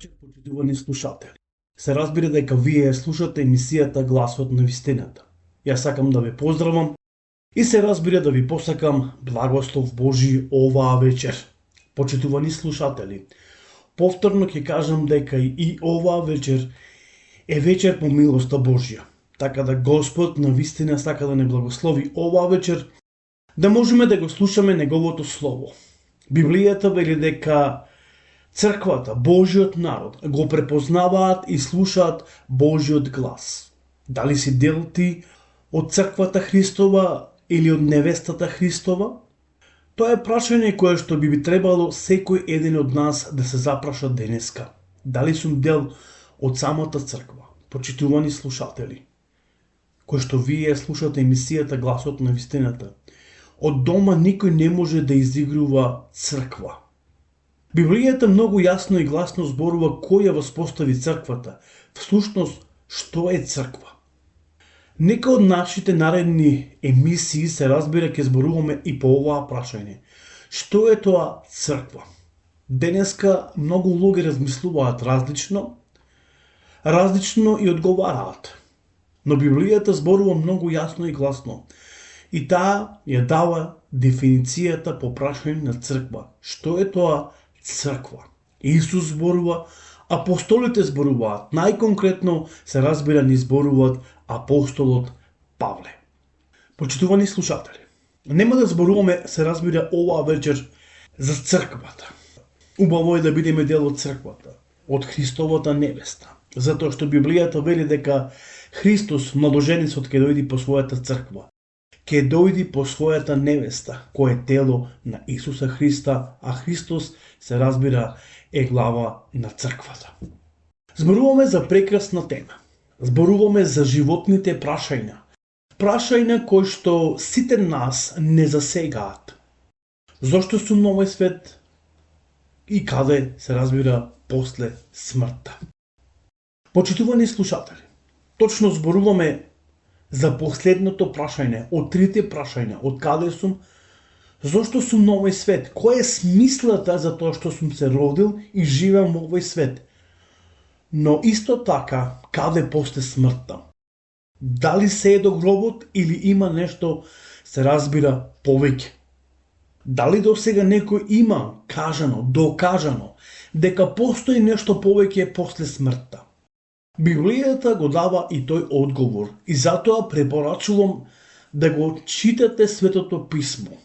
вечер, почитувани слушатели. Се разбира дека вие слушате емисијата Гласот на вистината. Јас сакам да ве поздравам и се разбира да ви посакам благослов Божи оваа вечер. Почитувани слушатели, повторно ќе кажам дека и оваа вечер е вечер по милоста Божја. Така да Господ на вистина сака да не благослови оваа вечер, да можеме да го слушаме Неговото Слово. Библијата вели дека Црквата, Божиот народ, го препознаваат и слушаат Божиот глас. Дали си дел ти од Црквата Христова или од невестата Христова? Тоа е прашање кое што би требало секој еден од нас да се запраша денеска. Дали сум дел од самата Црква? Почитувани слушатели, кои што вие слушате емисијата Гласот на вистината, од дома никој не може да изигрува Црква. Библијата многу јасно и гласно зборува кој ја воспостави Црквата. Всушност, што е Црква? Нека од нашите наредни емисии се разбира ќе зборуваме и по оваа прашање. Што е тоа Црква? Денеска многу луѓе размислуваат различно и одговараат. Но Библијата зборува многу јасно и гласно. И таа ја дава дефиницијата по прашање на Црква. Што е тоа Црква? Исус зборува, апостолите зборуваат, најконкретно се разбира ни зборуваат апостолот Павле. Почитувани слушатели, нема да зборуваме, се разбира, оваа вечер за Црквата. Убаво е да бидеме дел од Црквата, од Христовата невеста, затоа што Библијата вели дека Христос, младоженицот, ќе дојди по својата Црква, ќе дојди по својата невеста, кој е тело на Исуса Христа, а Христос, се разбира, е глава на Црквата. Зборуваме за прекрасна тема. Зборуваме за животните прашања. Прашања кои што сите нас не засегаат. Зошто сум на овој свет и каде, се разбира, после смртта. Почитувани слушатели, точно зборуваме за последното прашање, од трите прашања, од каде сум, зошто сум на овој свет, која е смислата за тоа што сум се родил и живеам во овој свет. Но исто така, каде после смртта? Дали се е до гробот или има нешто, се разбира, повеќе? Дали до сега некој има кажано, докажано, дека постои нешто повеќе после смртта? Библијата го дава и тој одговор и затоа препорачувам да го читате Светото Писмо.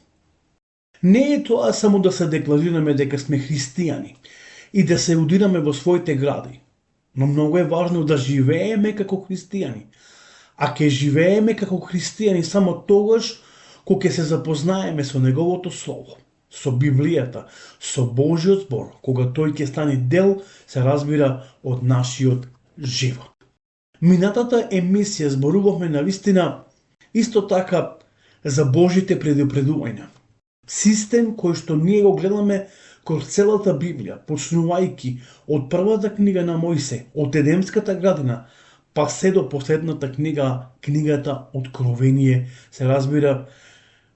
Не е тоа само да се декларираме дека сме христијани и да се удираме во своите гради, но многу е важно да живееме како христијани. А ќе живееме како христијани само тогаш кога ќе се запознаеме со Неговото Слово, со Библијата, со Божиот збор, кога тој ќе стане дел, се разбира, од нашиот живот. Минатата емисија зборувавме на вистина исто така за Божите предупредувања. Систем кој што ние го гледаме кроз целата Библија, почнувајќи од првата книга на Мојсе, од Едемската градина, па се до последната книга, книгата Откровение, се разбира,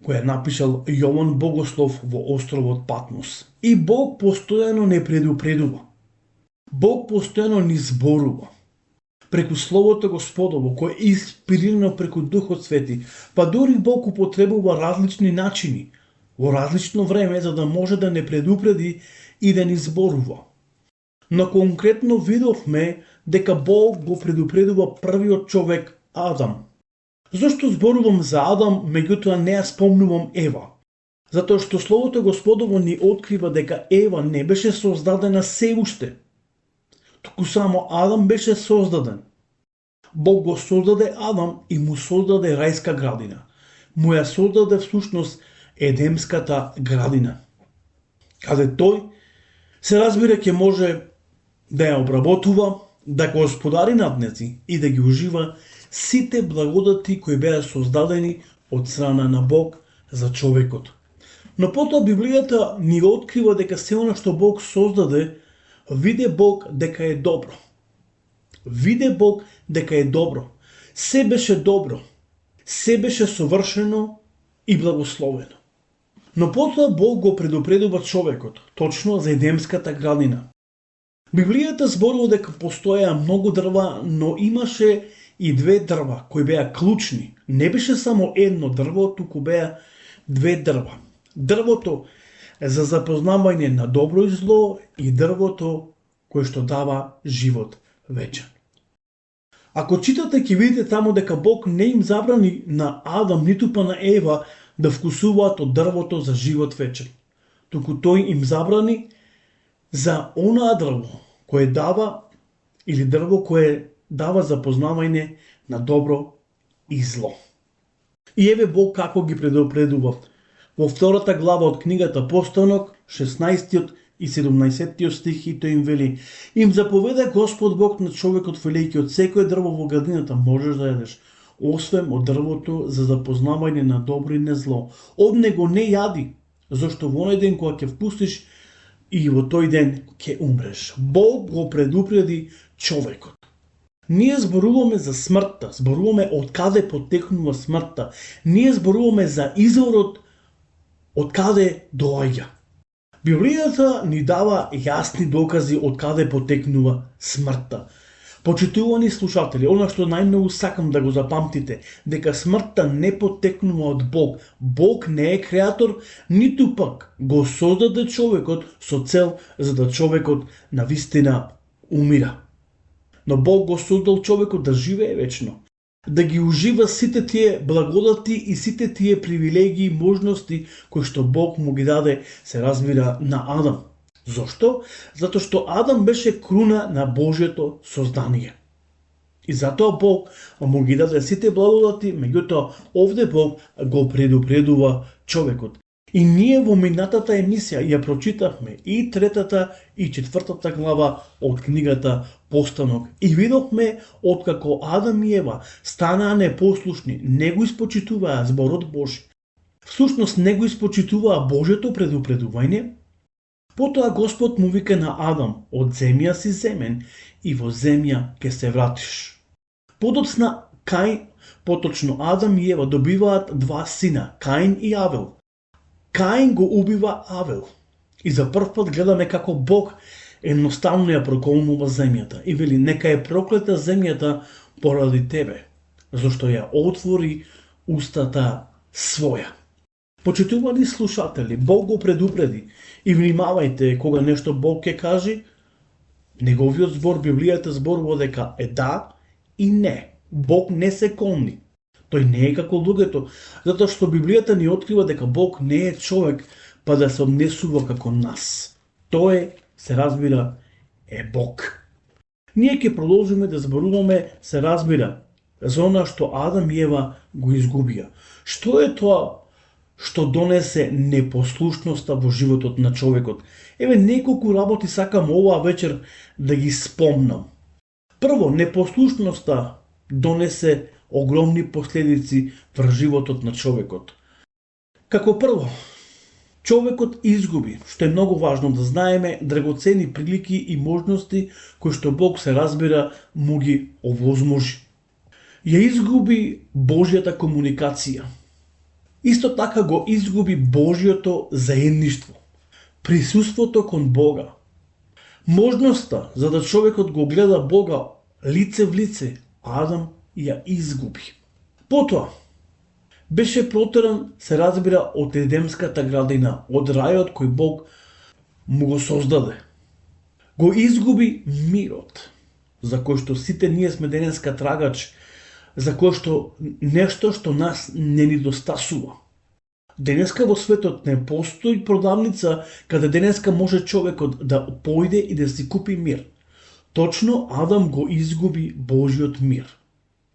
која напишал Јован Богослов во островот Патмос. И Бог постојано не предупредува. Бог постојано ни зборува. Преку Словото Господово, кое е инспирирано преку Духот Свети, па дури Бог употребува различни начини, во различно време, за да може да не предупреди и да ни зборува. Но конкретно видовме дека Бог го предупредува првиот човек Адам. Зошто зборувам за Адам, меѓутоа не ја спомнувам Ева? Затоа што Словото Господово ни открива дека Ева не беше создадена се уште. Туку само Адам беше создаден. Бог го создаде Адам и му создаде рајска градина. Му ја создаде всушност Едемската градина, каде тој, се разбира, ќе може да ја обработува, да го господари над нејзи и да ги ужива сите благодати кои беа создадени од страна на Бог за човекот. Но потоа Библијата ни го открива дека се она што Бог создаде, виде Бог дека е добро. Виде Бог дека е добро. Се беше добро. Се беше совршено и благословено. Но потоа Бог го предупредува човекот, точно за Едемската градина. Библијата зборува дека постоеа многу дрва, но имаше и две дрва кои беа клучни. Не беше само едно дрво, туку беа две дрва. Дрвото за запознавање на добро и зло и дрвото кое што дава живот вечен. Ако читате, ќе видите таму дека Бог не им забрани на Адам ниту па на Ева да вкусуваат од дрвото за живот вечен. Туку тој им забрани за онаа дрво кое дава, или дрво кое дава запознавање на добро и зло. И еве Бог како ги предупредува. Во втората глава од книгата Постанок, 16 и 17 стих, и тој им вели: им заповеда Господ Бог на човекот, велејќи, од секое дрво во градината можеш да јадеш, освен од дрвото за запознавање на добро и на зло. Од него не јади, зашто во оној ден кога ќе впустиш, и во тој ден ќе умреш. Бог го предупреди човекот. Ние зборуваме за смртта, зборуваме од каде потекнува смртта. Ние зборуваме за изворот од каде доаѓа. Библијата ни дава јасни докази од каде потекнува смртта. Почитувани слушатели, она што најмногу сакам да го запамтите, дека смртта не потекнува од Бог. Бог не е креатор, ниту пак го создаде човекот со цел за да човекот навистина умира. Но Бог го создал човекот да живее вечно, да ги ужива сите тие благодати и сите тие привилегии и можности кои што Бог му ги даде, се разбира, на Адам. Зошто? Затоа што Адам беше круна на Божјето создание. И затоа Бог му ги даде сите благодати, меѓутоа овде Бог го предупредува човекот. И ние во минатата емисија ја прочитавме и третата и четвртата глава од книгата Постанок и видовме откако Адам и Ева станаа непослушни, не го испочитуваа зборот Божи. Всушност не го испочитуваа Божјето предупредување. Потоа Господ му вика на Адам: од земја си земен и во земја ќе се вратиш. Подоцна поточно Адам и Ева добиваат два сина, Каин и Авел. Каин го убива Авел. И за прв пат гледаме како Бог едноставно ја проколнува земјата и вели: нека е проклета земјата поради тебе, зашто ја отвори устата своја. Почитувани слушатели, Бог го предупреди и внимавајте кога нешто Бог ќе каже. Неговиот збор, Библијата зборува дека е да и не. Бог не се колни. Тој не е како луѓето, затоа што Библијата ни открива дека Бог не е човек па да се однесува како нас. Тој, се разбира, е Бог. Ние ќе продолжиме да зборуваме, се разбира, за она што Адам и Ева го изгубија. Што е тоа што донесе непослушноста во животот на човекот? Еве неколку работи сакам оваа вечер да ги спомнам. Прво, непослушноста донесе огромни последици врз животот на човекот. Како прво, човекот изгуби, што е многу важно да знаеме, драгоцени прилики и можности кои што Бог, се разбира, му ги овозможи. Ја изгуби Божјата комуникација. Исто така го изгуби Божјото заедништво, присуството кон Бога. Можноста за да човекот го гледа Бога лице в лице, Адам ја изгуби. Потоа, беше протеран, се разбира, од Едемската градина, од рајот кој Бог му го создаде. Го изгуби мирот, за кој што сите ние сме денеска трагач, за кој што нешто што нас не ни достасува. Денеска во светот не постои продавница каде денеска може човекот да појде и да си купи мир. Точно Адам го изгуби Божјиот мир.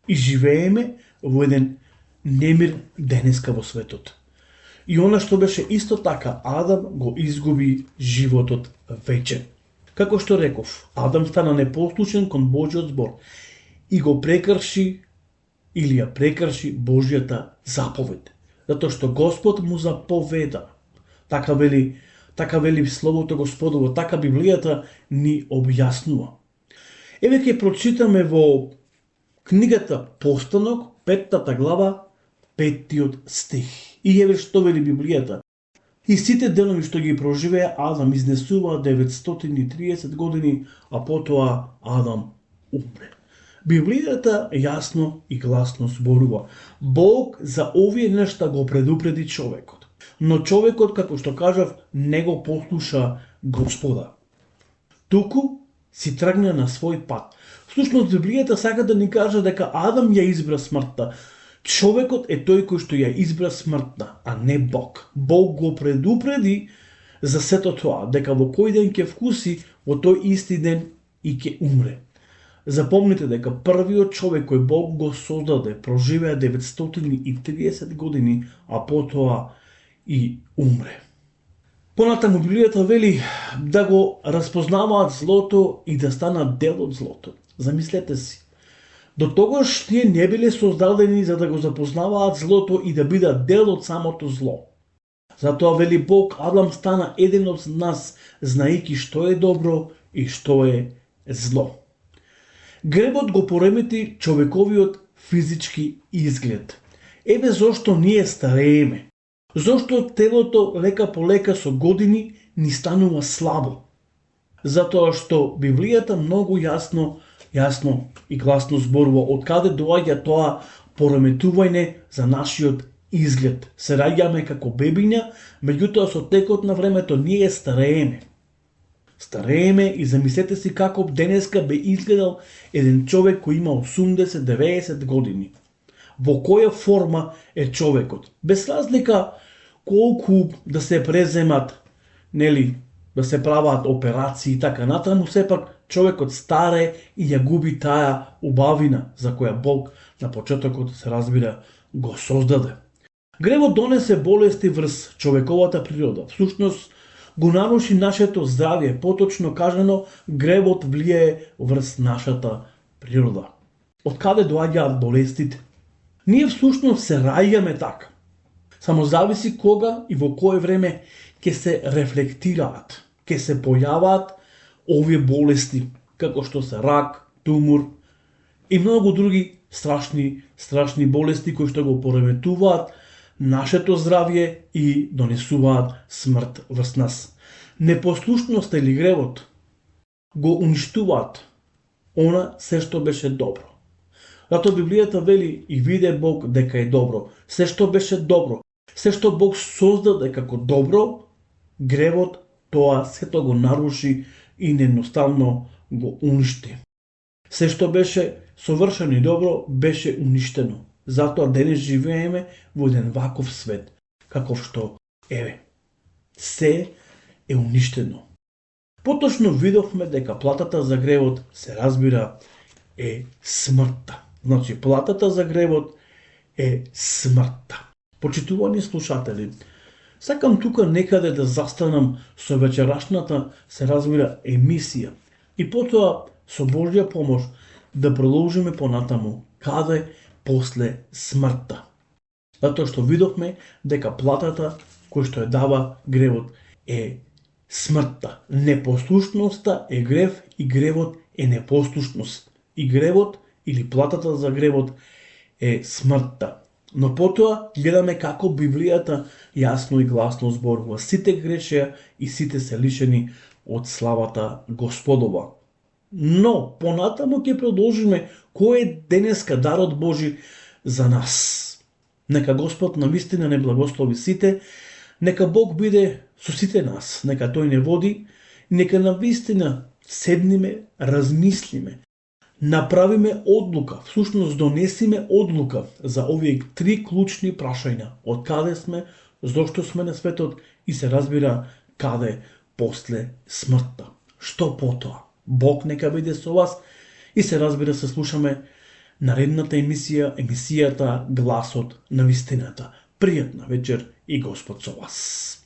И живееме во еден немир денеска во светот. И она што беше исто така, Адам го изгуби животот вечен. Како што реков, Адам стана непослушен кон Божјиот збор и го прекрши или ја прекрши Божјата заповед. Затоа што Господ му заповеда. Така вели Словото Господово, така Библијата ни објаснува. Еве ќе прочитаме во книгата Постанок, 5 глава, 5 стих. И еве што вели Библијата. И сите денови што ги проживеа Адам изнесува 930 години, а потоа Адам умре. Библијата јасно и гласно зборува. Бог за овие нешта го предупреди човекот. Но човекот, како што кажав, не го послуша Господа. Туку си тргна на свој пат. Всушност, Библијата сака да ни каже дека Адам ја избра смртта. Човекот е тој кој што ја избра смртта, а не Бог. Бог го предупреди за сето тоа, дека во кој ден ќе вкуси, во тој исти ден и ќе умре. Запомнете дека првиот човек кој Бог го создаде проживеа 930 години, а потоа и умре. Понатаму Библијата вели да го разпознаваат злото и да станат дел од злото. Замислете си. До тогаш тие не биле создадени за да го запознаваат злото и да бидат дел од самото зло. Затоа вели Бог, Адам стана еден од нас, знаејќи што е добро и што е зло. Гребот го поремети човековиот физички изглед. Еве зошто ние старееме. Зошто телото лека по лека со години ни станува слабо. Затоа што Библијата многу јасно и гласно зборува од каде доаѓа тоа пореметување за нашиот изглед. Се раѓаме како бебиња, меѓутоа со текот на времето ние старееме. Старееме и замислете си како денеска би изгледал еден човек кој има 80-90 години. Во која форма е човекот? Без разлика колку да се преземат, да се прават операции и така натаму, сепак човекот старе и ја губи таа убавина за која Бог на почетокот, се разбира, го создаде. Гревот донесе болести врз човековата природа. Всушност, го наруши нашето здравје, поточно кажано, гревот влие врз нашата природа. Од каде доаѓаат болестите? Ние всушност се раѓаме така. Само зависи кога и во кое време ќе се рефлектираат, ќе се појаваат овие болести, како што се рак, тумор и многу други страшни болести кои што го пореметуваат нашето здравје и донесуваат смрт врз нас. Непослушноста или гревот го уништуваат она се што беше добро. Зато Библијата вели и виде Бог дека е добро. Се што беше добро, се што Бог создаде како добро, гревот тоа сето го наруши и едноставно го уништи. Се што беше совршено и добро беше уништено. Затоа денес живееме во еден ваков свет, каков што еве. Се е уништено. Поточно видовме дека платата за гревот, се разбира, е смртта. Значи, платата за гревот е смртта. Почитувани слушатели, сакам тука некаде да застанам со вечерашната, се разбира, емисија и потоа со Божја помош да продолжиме понатаму каде после смртта. Затоа што видовме дека платата кој што ја дава гревот е смртта. Непослушноста е грев и гревот е непослушност. И гревот или платата за гревот е смртта. Но потоа гледаме како Библијата јасно и гласно зборува. Сите грешеа и сите се лишени од славата Господова. Но понатаму ќе продолжиме кој е денеска дарот Божи за нас. Нека Господ навистина не благослови сите, нека Бог биде со сите нас, нека Тој не води, нека навистина седниме, размислиме, направиме одлука, всушност донесиме одлука за овие три клучни прашања. Од каде сме, зошто сме на светот и се разбира каде после смртта. Што потоа? Бог нека биде со вас и се разбира се слушаме наредната емисијата Гласот на вистината. Пријатна вечер и Господ со вас.